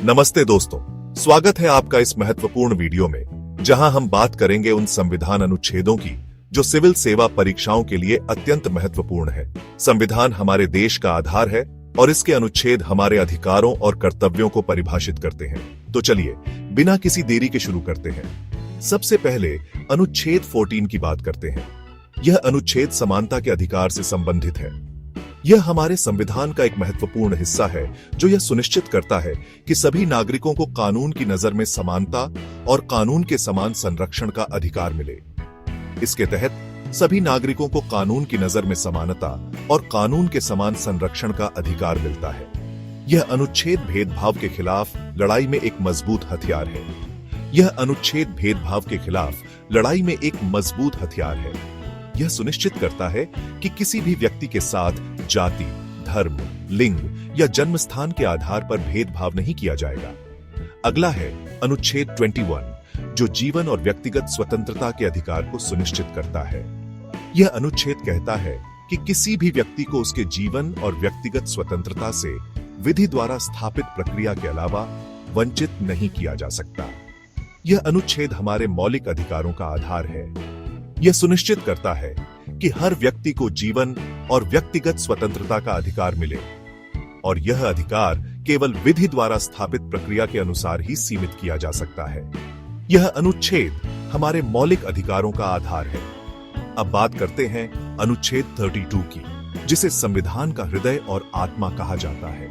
नमस्ते दोस्तों, स्वागत है आपका इस महत्वपूर्ण वीडियो में जहां हम बात करेंगे उन संविधान अनुच्छेदों की जो सिविल सेवा परीक्षाओं के लिए अत्यंत महत्वपूर्ण है। संविधान हमारे देश का आधार है और इसके अनुच्छेद हमारे अधिकारों और कर्तव्यों को परिभाषित करते हैं। तो चलिए बिना किसी देरी के शुरू करते हैं। सबसे पहले अनुच्छेद 14 की बात करते हैं। यह अनुच्छेद समानता के अधिकार से संबंधित है। यह हमारे संविधान का एक महत्वपूर्ण हिस्सा है जो यह सुनिश्चित करता है कि सभी नागरिकों को कानून की नजर में समानता और कानून के समान संरक्षण का अधिकार मिले। इसके तहत सभी नागरिकों को कानून की नजर में समानता और कानून के समान संरक्षण का अधिकार मिलता है। यह अनुच्छेद भेदभाव के खिलाफ लड़ाई में एक मजबूत हथियार है। यह अनुच्छेद भेदभाव के खिलाफ लड़ाई में एक मजबूत हथियार है। यह सुनिश्चित करता है कि किसी भी व्यक्ति के साथ जाति, धर्म, लिंग या जन्म स्थान के आधार पर भेदभाव नहीं किया जाएगा। अगला है अनुच्छेद 21, जो जीवन और व्यक्तिगत स्वतंत्रता के अधिकार को सुनिश्चित करता है। यह अनुच्छेद कहता है कि किसी भी व्यक्ति को उसके जीवन और व्यक्तिगत स्वतंत्रता से विधि द्वारा स्थापित प्रक्रिया के अलावा वंचित नहीं किया जा सकता। यह अनुच्छेद हमारे मौलिक अधिकारों का आधार है। यह सुनिश्चित करता है कि हर व्यक्ति को जीवन और व्यक्तिगत स्वतंत्रता का अधिकार मिले और यह अधिकार केवल विधि द्वारा स्थापित प्रक्रिया के अनुसार ही सीमित किया जा सकता है। यह अनुच्छेद हमारे मौलिक अधिकारों का आधार है। अब बात करते हैं अनुच्छेद 32 की, जिसे संविधान का हृदय और आत्मा कहा जाता है।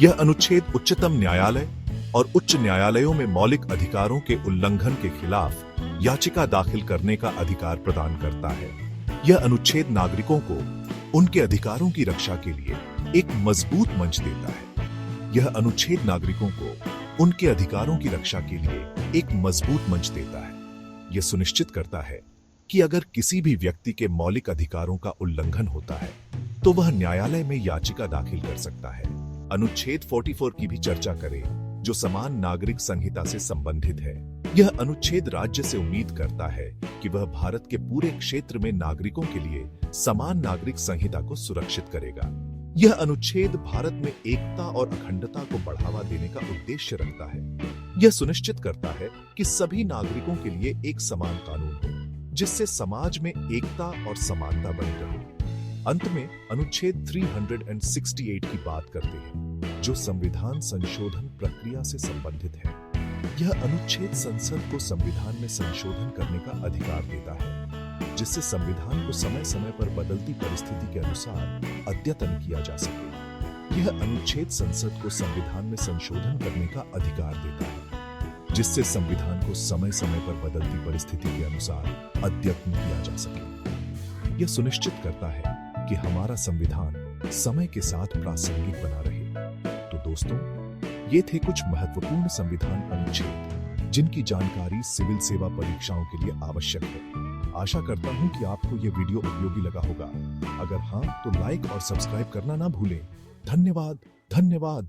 यह अनुच्छेद उच्चतम न्यायालय और उच्च न्यायालयों में मौलिक अधिकारों के उल्लंघन के खिलाफ याचिका दाखिल करने का अधिकार प्रदान करता है। यह अनुच्छेद नागरिकों को उनके अधिकारों की रक्षा के लिए एक मजबूत मंच देता है। यह अनुच्छेद नागरिकों को उनके अधिकारों की रक्षा के लिए एक मजबूत मंच देता है। यह सुनिश्चित करता है कि अगर किसी भी व्यक्ति के मौलिक अधिकारों का उल्लंघन होता है तो वह न्यायालय में याचिका दाखिल कर सकता है। अनुच्छेद 44 की भी चर्चा करें, जो समान नागरिक संहिता से संबंधित है। यह अनुच्छेद राज्य से उम्मीद करता है कि वह भारत के पूरे क्षेत्र में नागरिकों के लिए समान नागरिक संहिता को सुरक्षित करेगा। यह अनुच्छेद भारत में एकता और अखंडता को बढ़ावा देने का उद्देश्य रखता है। यह सुनिश्चित करता है कि सभी नागरिकों के लिए एक समान कानून हो, जिससे समाज में एकता और समानता बनी रहे। अंत में अनुच्छेद 368 की बात करते हैं, जो संविधान संशोधन प्रक्रिया से संबंधित है। यह अनुच्छेद संसद को संविधान में संशोधन करने का अधिकार देता है, जिससे संविधान को समय समय पर बदलती परिस्थिति के अनुसार अद्यतन किया जा सके। यह अनुच्छेद संसद को संविधान में संशोधन करने का अधिकार देता है, जिससे संविधान को समय समय पर बदलती परिस्थिति के अनुसार अद्यतन किया जा सके। यह सुनिश्चित करता है कि हमारा संविधान समय के साथ प्रासंगिक बना रहे। तो दोस्तों, ये थे कुछ महत्वपूर्ण संविधान अनुच्छेद जिनकी जानकारी सिविल सेवा परीक्षाओं के लिए आवश्यक है। आशा करता हूं कि आपको ये वीडियो उपयोगी लगा होगा। अगर हाँ, तो लाइक और सब्सक्राइब करना ना भूलें। धन्यवाद।